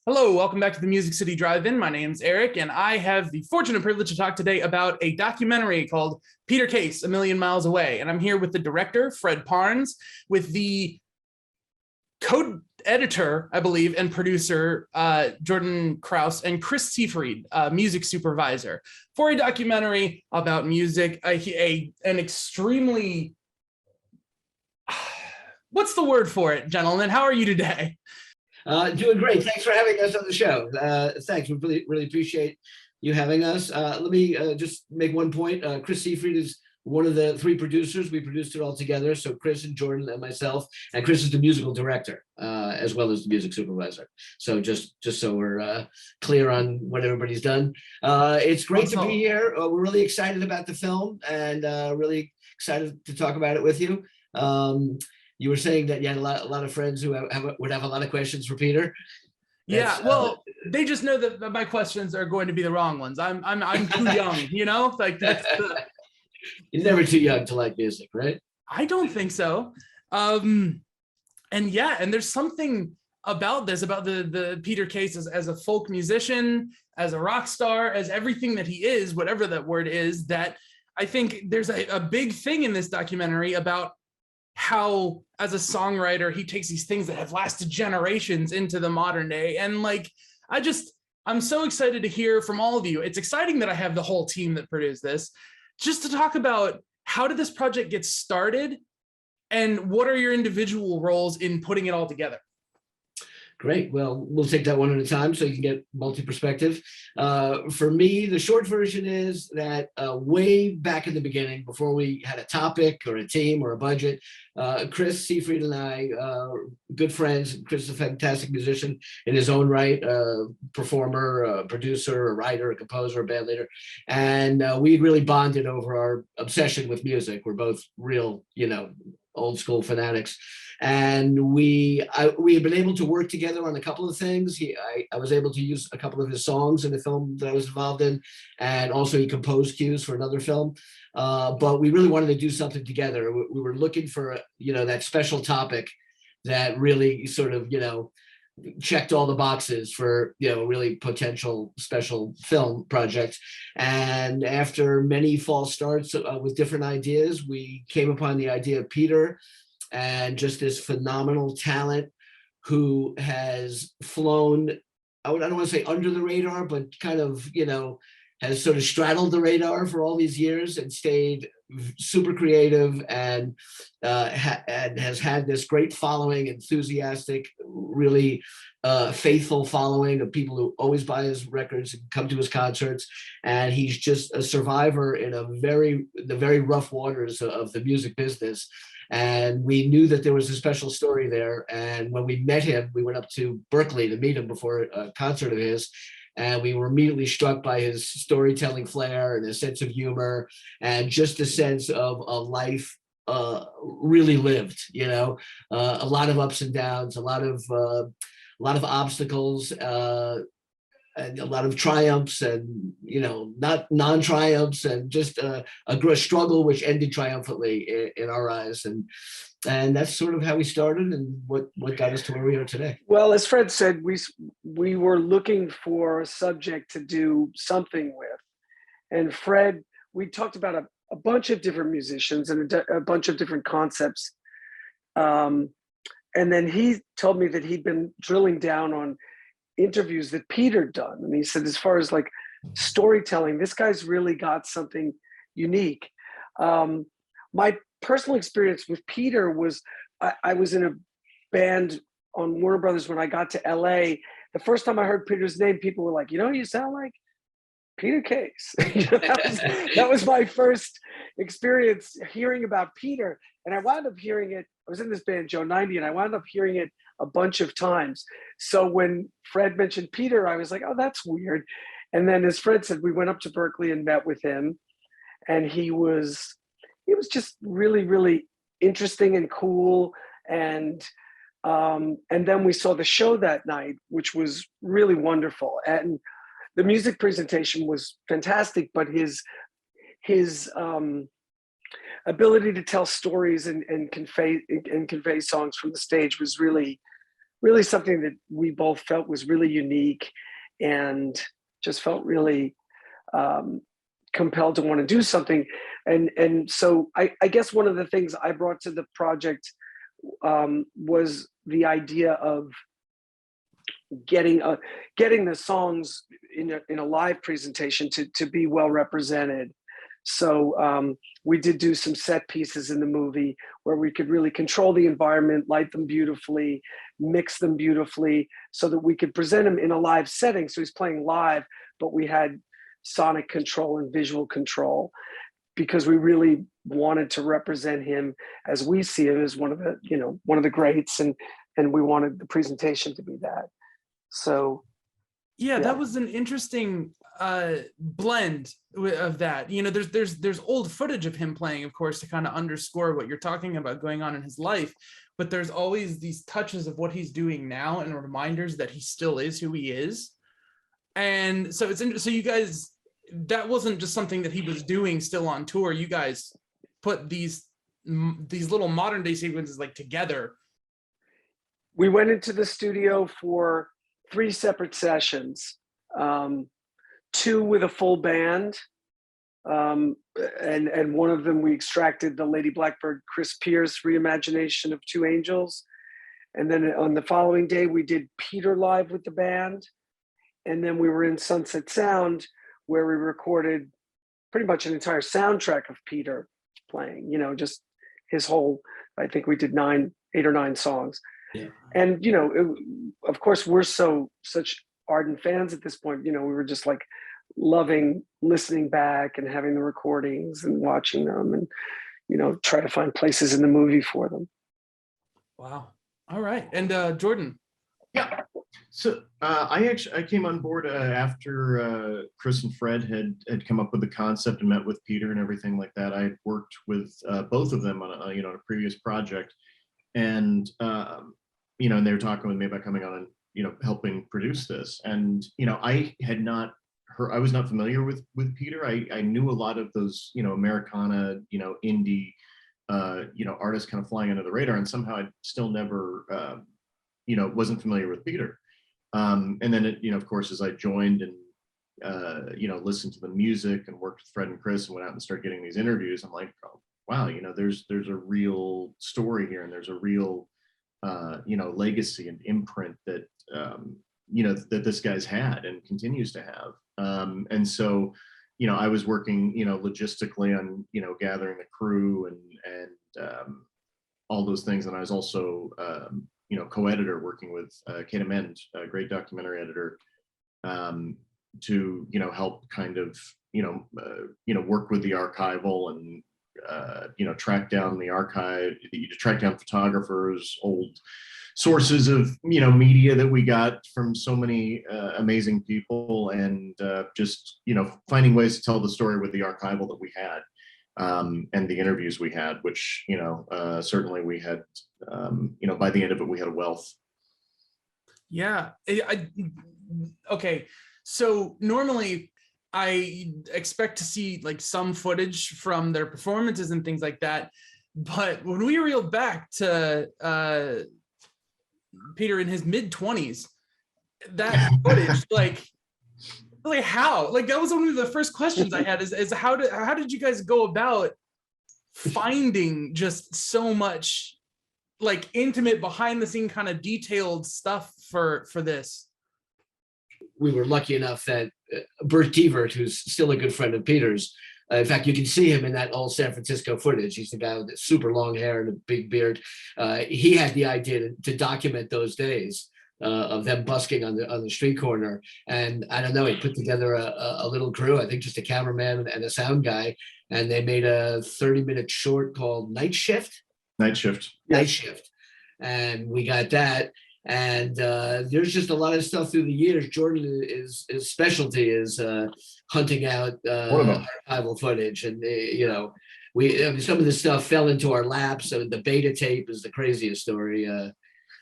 Hello, welcome back to the Music City Drive-In. My name's Eric, and I have the fortunate privilege to talk today about a documentary called Peter Case, A Million Miles Away. And I'm here with the director, Fred Parnes, with the co-editor, I believe, and producer, Jordan Krause, and Chris Seefried, music supervisor, for a documentary about music, an extremely... What's the word for it, gentlemen? How are you today? Doing great. Thanks for having us on the show. Thanks. We really appreciate you having us. Let me just make one point. Chris Seefried is one of the three producers. We produced it all together. So Chris and Jordan and myself, and Chris is the musical director as well as the music supervisor. So just so we're clear on what everybody's done. It's great to be here. We're really excited about the film and really excited to talk about it with you. You were saying that you had a lot of friends who would have a lot of questions for Peter. Yeah, well, they just know that my questions are going to be the wrong ones. I'm too young, you know? Like that's You're never too young to like music, right? I don't think so. And yeah, and there's something about this, about the Peter Case as a folk musician, as a rock star, as everything that he is, whatever that word is, that I think there's a big thing in this documentary about how, as a songwriter, he takes these things that have lasted generations into the modern day. And like, I'm so excited to hear from all of you. It's exciting that I have the whole team that produced this, just to talk about how did this project get started and what are your individual roles in putting it all together? Great. Well, we'll take that one at a time so you can get multi-perspective. For me, the short version is that way back in the beginning, before we had a topic or a team or a budget, Chris Seefried and I, good friends. Chris is a fantastic musician in his own right, performer, a producer, a writer, a composer, a band leader. And we really bonded over our obsession with music. We're both real, old school fanatics. And we had been able to work together on a couple of things. I was able to use a couple of his songs in the film that I was involved in, and also he composed cues for another film. But we really wanted to do something together. We were looking for, that special topic that really sort of, checked all the boxes for, really potential special film project. And after many false starts with different ideas, we came upon the idea of Peter, and just this phenomenal talent who has flown, I don't want to say under the radar, but kind of, has sort of straddled the radar for all these years and stayed super creative and has had this great following, enthusiastic, really faithful following of people who always buy his records and come to his concerts. And he's just a survivor in the very rough waters of the music business. And we knew that there was a special story there. And when we met him, we went up to Berkeley to meet him before a concert of his. And we were immediately struck by his storytelling flair and his sense of humor and just a sense of a life really lived, a lot of ups and downs, a lot of obstacles, and a lot of triumphs and, not non-triumphs, and just a struggle which ended triumphantly in our eyes. And that's sort of how we started and what got us to where we are today. Well, as Fred said, we were looking for a subject to do something with. And Fred, we talked about a bunch of different musicians and a bunch of different concepts. And then he told me that he'd been drilling down on interviews that Peter done. And he said, as far as like storytelling, this guy's really got something unique. My personal experience with Peter was, I was in a band on Warner Brothers when I got to LA. The first time I heard Peter's name, people were like, you sound like Peter Case. that was my first experience hearing about Peter. And I wound up hearing it, I was in this band, Joe 90, and I wound up hearing it a bunch of times. So when Fred mentioned Peter, I was like, oh, that's weird. And then as Fred said, we went up to Berkeley and met with him. And he was just really, really interesting and cool. And then we saw the show that night, which was really wonderful. And the music presentation was fantastic, but his ability to tell stories and convey songs from the stage was really really something that we both felt was really unique, and just felt really compelled to want to do something. And so I guess one of the things I brought to the project was the idea of getting the songs in a live presentation to be well represented. So we did do some set pieces in the movie where we could really control the environment, light them beautifully, mix them beautifully, so that we could present him in a live setting. So he's playing live, but we had sonic control and visual control, because we really wanted to represent him as we see him, as one of the greats, and we wanted the presentation to be that. So yeah, that was an interesting blend of that. You know, there's old footage of him playing, of course, to kind of underscore what you're talking about going on in his life, but there's always these touches of what he's doing now and reminders that he still is who he is. And so so you guys, that wasn't just something that he was doing still on tour. You guys put these little modern day sequences like together. We went into the studio for 3 separate sessions, 2 with a full band, and one of them we extracted the Lady Blackbird Chris Pierce reimagination of Two Angels, and then on the following day we did Peter live with the band, and then we were in Sunset Sound where we recorded pretty much an entire soundtrack of Peter playing, just his whole, I think we did 8 or 9 songs. Yeah. And, of course, we're such ardent fans at this point. We were just like loving listening back and having the recordings and watching them, and, try to find places in the movie for them. Wow. All right. And Jordan. Yeah. So I came on board after Chris and Fred had come up with the concept and met with Peter and everything like that. I had worked with both of them on a previous project, and and they were talking with me about coming on and helping produce this. And I was not familiar with Peter. I knew a lot of those Americana indie artists kind of flying under the radar, and somehow I still never wasn't familiar with Peter. And then of course, as I joined and listened to the music and worked with Fred and Chris and went out and started getting these interviews, I'm like, oh, wow, there's a real story here, and there's a real legacy and imprint that that this guy's had and continues to have. And so I was working logistically on gathering the crew and all those things, and I was also co-editor working with Kate Amend, a great documentary editor, to help kind of work with the archival and track down the archive, track down photographers, old sources of media that we got from so many amazing people, and just finding ways to tell the story with the archival that we had, and the interviews we had, which certainly we had by the end of it we had a wealth. Yeah. Okay, so normally I expect to see like some footage from their performances and things like that, but when we reeled back to Peter in his mid-20s, that footage, like how, like that was one of the first questions I had is how did you guys go about finding just so much like intimate behind the scene kind of detailed stuff for this? We were lucky enough that Bert Devert, who's still a good friend of Peter's, in fact, you can see him in that old San Francisco footage. He's the guy with the super long hair and a big beard. He had the idea to document those days of them busking on the street corner. And I don't know, he put together a little crew, I think just a cameraman and a sound guy, and they made a 30-minute short called Night Shift. Night Shift. Night Shift. And we got that. And there's just a lot of stuff through the years. Jordan his specialty is hunting out archival footage, and some of this stuff fell into our laps. So the beta tape is the craziest story.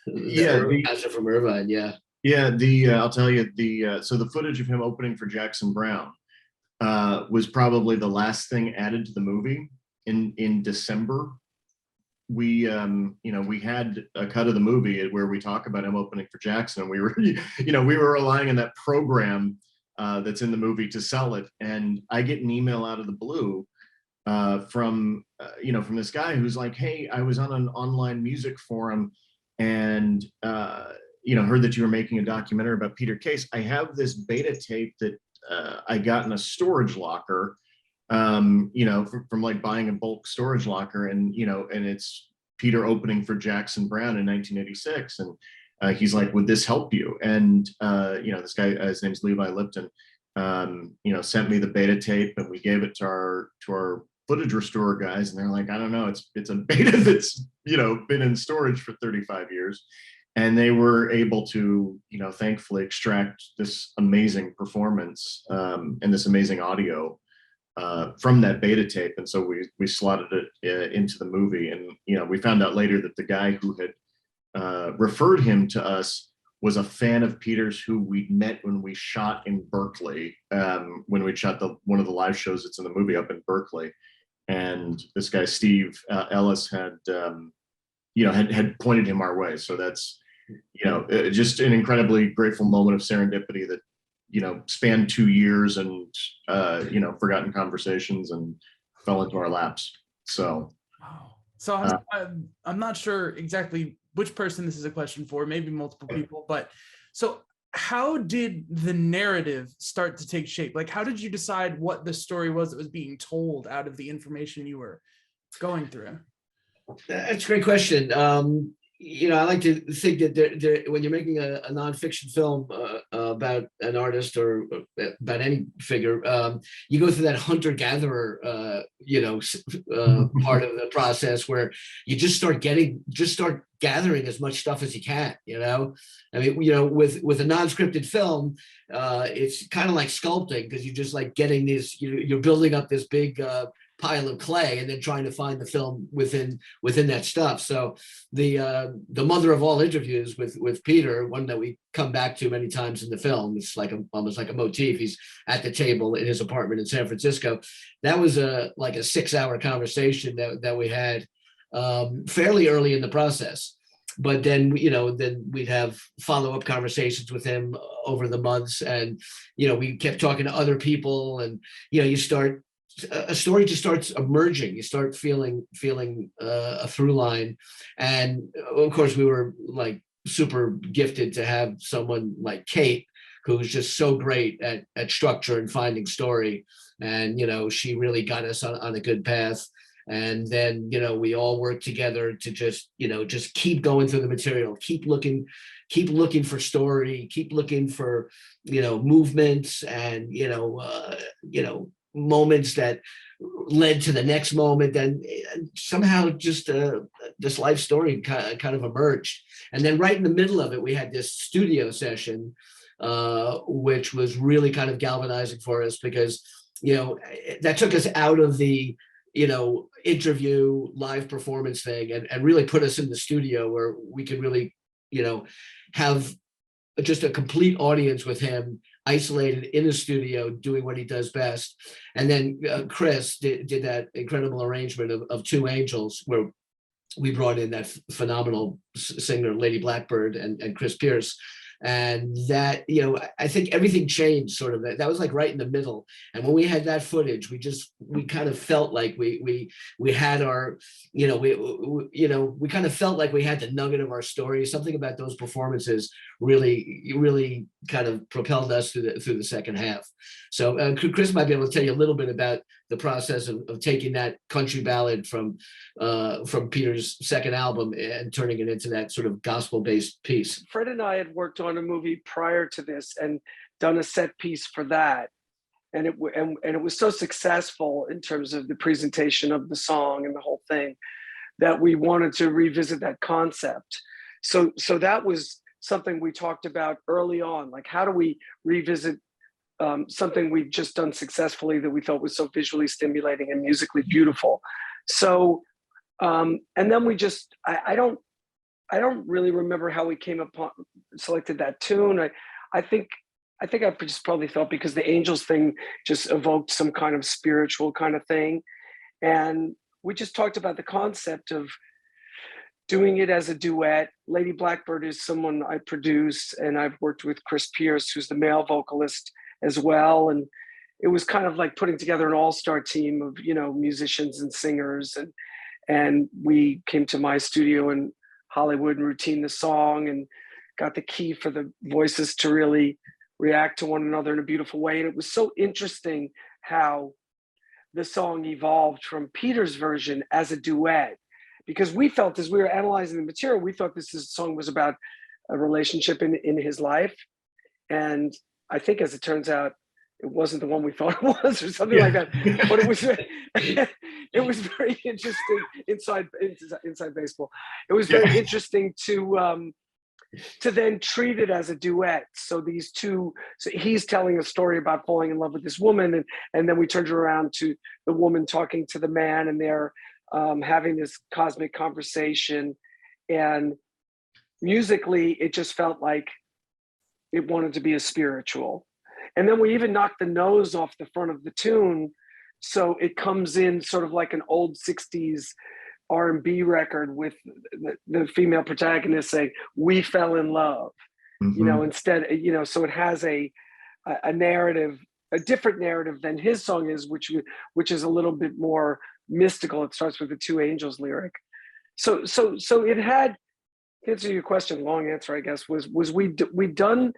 From Irvine, yeah. I'll tell you so the footage of him opening for Jackson Browne was probably the last thing added to the movie in December. we we had a cut of the movie where we talk about him opening for Jackson, and we were we were relying on that program that's in the movie to sell it. And I get an email out of the blue from from this guy who's like, hey, I was on an online music forum and heard that you were making a documentary about Peter Case. I have this beta tape that I got in a storage locker, from like buying a bulk storage locker, and and it's Peter opening for Jackson Browne in 1986. And he's like, would this help you? And this guy, his name's Levi Lipton, sent me the beta tape, and we gave it to our footage restorer guys, and they're like, I don't know, it's a beta that's been in storage for 35 years. And they were able to thankfully extract this amazing performance and this amazing audio from that beta tape. And so we slotted it into the movie. And we found out later that the guy who had referred him to us was a fan of Peter's who we'd met when we shot in Berkeley, when we shot one of the live shows that's in the movie up in Berkeley. And this guy Steve Ellis had had pointed him our way. So that's just an incredibly grateful moment of serendipity that spanned 2 years and forgotten conversations and fell into our laps. So wow. So I'm not sure exactly which person this is a question for, maybe multiple people, but so how did the narrative start to take shape? Like, how did you decide what the story was that was being told out of the information you were going through? That's a great question. I like to think that when you're making a nonfiction film about an artist or about any figure, you go through that hunter-gatherer, part of the process where you just start gathering as much stuff as you can. I mean, with a non-scripted film, it's kind of like sculpting, because you're just like getting this, you're building up this big pile of clay and then trying to find the film within that stuff. So the mother of all interviews with Peter, one that we come back to many times in the film, it's like almost like a motif. He's at the table in his apartment in San Francisco. That was like a 6-hour conversation that we had fairly early in the process. But then we'd have follow-up conversations with him over the months, and we kept talking to other people, and a story just starts emerging. You start feeling a through line. And of course, we were like super gifted to have someone like Kate, who was just so great at structure and finding story. And, she really got us on a good path. And then, we all worked together to just keep going through the material, keep looking for story, keep looking for, movements and, moments that led to the next moment. And somehow just this life story kind of emerged. And then right in the middle of it, we had this studio session, which was really kind of galvanizing for us, because, that took us out of the, interview live performance thing and really put us in the studio where we could really, have just a complete audience with him, isolated in the studio doing what he does best. And then Chris did that incredible arrangement of Two Angels, where we brought in that phenomenal singer Lady Blackbird and Chris Pierce. And that, I think everything changed sort of. That was like right in the middle. And when we had that footage, we kind of felt like we had our, we kind of felt like we had the nugget of our story. Something about those performances really kind of propelled us through the second half. So Chris might be able to tell you a little bit about the process of taking that country ballad from Peter's second album and turning it into that sort of gospel-based piece. Fred and I had worked on a movie prior to this and done a set piece for that, and it was so successful in terms of the presentation of the song and the whole thing that we wanted to revisit that concept. So that was something we talked about early on, like how do we revisit something we've just done successfully that we thought was so visually stimulating and musically beautiful. So and then we just I don't really remember how we came upon selected that tune. I think I just probably felt because the Angels thing just evoked some kind of spiritual kind of thing, and we just talked about the concept of doing it as a duet. Lady Blackbird is someone I produce, and I've worked with Chris Pierce, who's the male vocalist as well. And it was kind of like putting together an all-star team of, you know, musicians and singers. And we came to my studio in Hollywood and routined the song and got the key for the voices to really react to one another in a beautiful way. And it was so interesting how the song evolved from Peter's version as a duet, because we felt, as we were analyzing the material, we thought this song was about a relationship in his life. And I think, as it turns out, it wasn't the one we thought it was, or something like that. But it was it was very interesting inside baseball. It was very interesting to then treat it as a duet. So these two, so he's telling a story about falling in love with this woman, and then we turned it around to the woman talking to the man, and they're having this cosmic conversation. And musically, it just felt like it wanted to be a spiritual. And then we even knocked the nose off the front of the tune, so it comes in sort of like an old 60s R&B record with the female protagonist saying, "We fell in love," you know, instead, you know, so it has a narrative, a different narrative than his song is, which is a little bit more mystical. It starts with the Two Angels lyric. So it had, to answer your question, long answer, I guess, was we'd done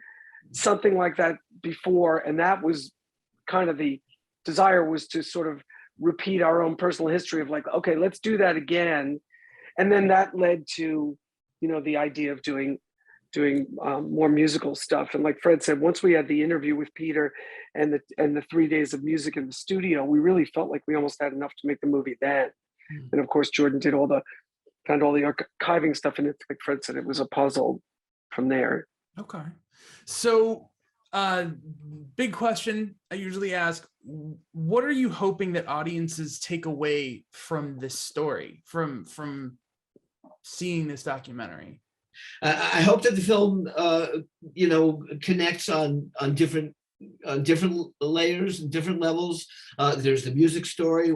something like that before, and that was kind of the desire, was to sort of repeat our own personal history of like, okay, let's do that again. And then that led to, you know, the idea of doing more musical stuff. And like Fred said, once we had the interview with Peter and the 3 days of music in the studio, we really felt like we almost had enough to make the movie then. And of course, Jordan did all the archiving stuff, and it, like Fred said, it was a puzzle from there. Okay. So big question I usually ask, what are you hoping that audiences take away from this story, from seeing this documentary? I hope that the film, you know, connects on different layers and different levels. There's the music story,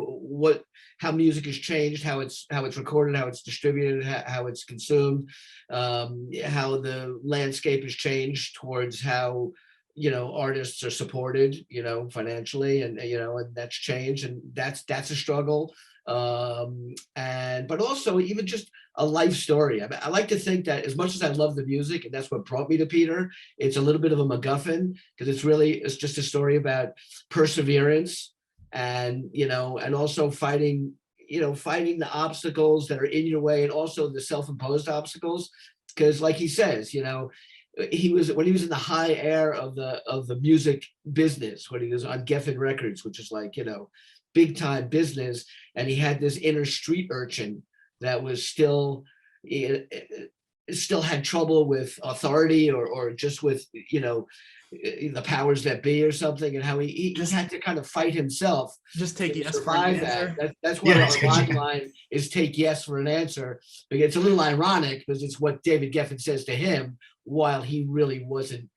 how music has changed, how it's recorded, how it's distributed, how it's consumed, how the landscape has changed towards how, you know, artists are supported, you know, financially, and you know, and that's changed, and that's a struggle. But also even just a life story. I like to think that as much as I love the music, and that's what brought me to Peter, it's a little bit of a MacGuffin, because it's just a story about perseverance, and, you know, and also fighting the obstacles that are in your way, and also the self-imposed obstacles. Because like he says, you know, when he was in the high air of the music business, when he was on Geffen Records, which is like, you know, big time business, and he had this inner street urchin that was still had trouble with authority, or just with, you know, the powers that be or something, and how he just had to kind of fight himself. Just take to yes survive for an answer. That's why our line is "take yes for an answer." Because it's a little ironic, because it's what David Geffen says to him, while he really wasn't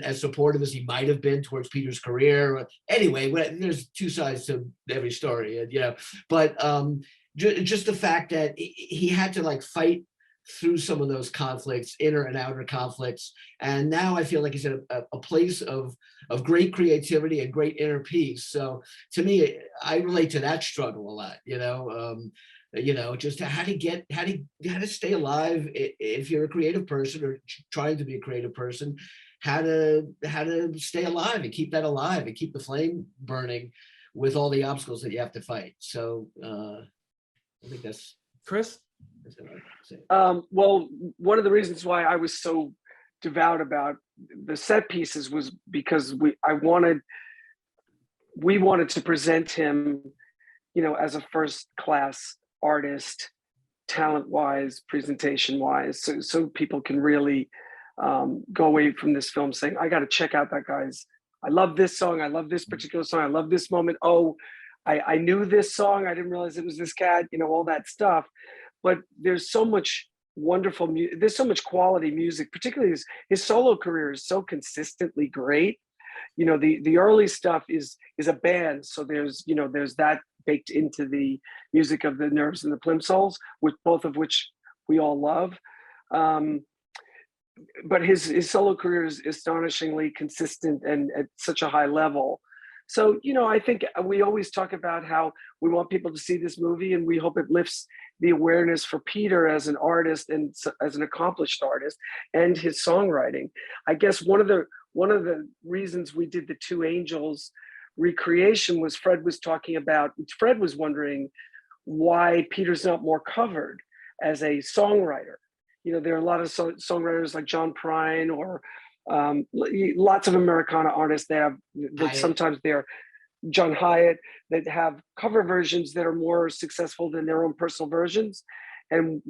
as supportive as he might have been towards Peter's career. Anyway, there's two sides to every story, you know. But just the fact that he had to like fight through some of those conflicts, inner and outer conflicts, and now I feel like he's at a place of great creativity and great inner peace. So to me, I relate to that struggle a lot, you know, just how to stay alive if you're a creative person, or trying to be a creative person, how to stay alive and keep that alive and keep the flame burning with all the obstacles that you have to fight. So I think that's Chris. Well, one of the reasons why I was so devout about the set pieces was because we wanted to present him, you know, as a first class artist, talent wise, presentation wise, so people can really go away from this film saying, I got to check out that guy's, I love this song, I love this particular song, I love this moment, oh, I knew this song, I didn't realize it was this cat, you know, all that stuff. But there's so much wonderful music, there's so much quality music, particularly his solo career is so consistently great. You know, the early stuff is a band, so there's, you know, there's that baked into the music of the Nerves and the Plimsolls, with both of which we all love. But his solo career is astonishingly consistent and at such a high level. So, you know, I think we always talk about how we want people to see this movie, and we hope it lifts the awareness for Peter as an artist and as an accomplished artist, and his songwriting. I guess one of the reasons we did the Two Angels recreation was Fred was wondering why Peter's not more covered as a songwriter. You know, there are a lot of songwriters like John Prine or lots of Americana artists that sometimes they're John Hyatt, that have cover versions that are more successful than their own personal versions. And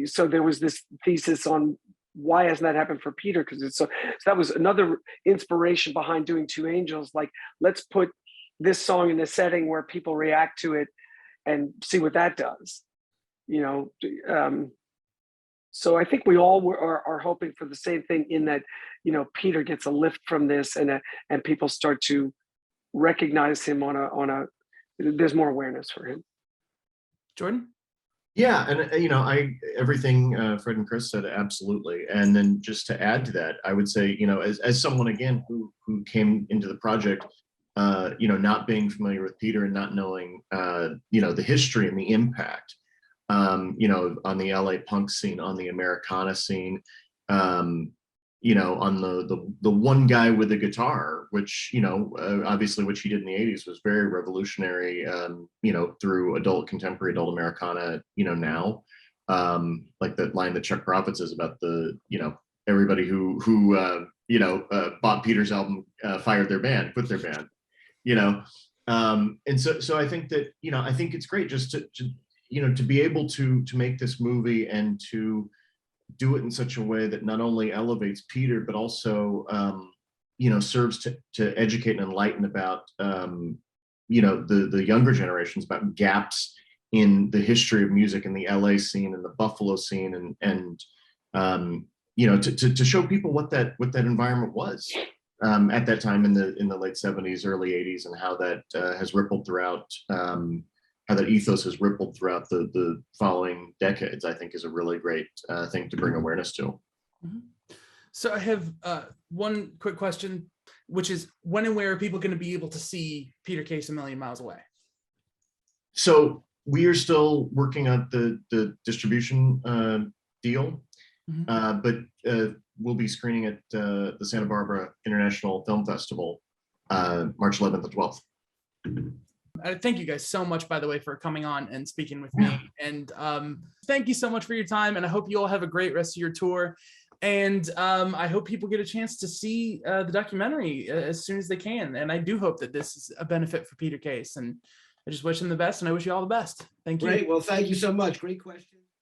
so there was this thesis on why hasn't that happened for Peter? Because it's so that was another inspiration behind doing Two Angels. Like, let's put this song in a setting where people react to it and see what that does. You know, so I think we all are hoping for the same thing, in that, you know, Peter gets a lift from this, and people start to recognize him there's more awareness for him. Jordan? Yeah, and you know, everything Fred and Chris said, absolutely. And then just to add to that, I would say, you know, as someone again who came into the project, you know, not being familiar with Peter and not knowing, you know, the history and the impact, you know, on the LA punk scene, on the Americana scene, you know, on the one guy with a guitar, which, you know, obviously which he did in the 80s was very revolutionary, you know, through contemporary adult Americana, you know, now, like that line that Chuck Prophet says about you know, everybody who you know, bought Peter's album, quit their band, you know. And so I think that, you know, I think it's great just to you know, to be able to make this movie and to do it in such a way that not only elevates Peter, but also, you know, serves to educate and enlighten about, you know, the younger generations, about gaps in the history of music in the LA scene and the Buffalo scene, and you know, to show people what that environment was at that time in the late 70s, early 80s, and how that has rippled throughout. How that ethos has rippled throughout the following decades, I think, is a really great thing to bring awareness to. So I have one quick question, which is, when and where are people going to be able to see Peter Case A Million Miles Away? So we are still working on the distribution deal, but we'll be screening at the Santa Barbara International Film Festival, March 11th and 12th. Thank you guys so much, by the way, for coming on and speaking with me. And thank you so much for your time. And I hope you all have a great rest of your tour. And I hope people get a chance to see the documentary as soon as they can. And I do hope that this is a benefit for Peter Case. And I just wish him the best, and I wish you all the best. Thank you. Great. Well, thank you so much. Great question.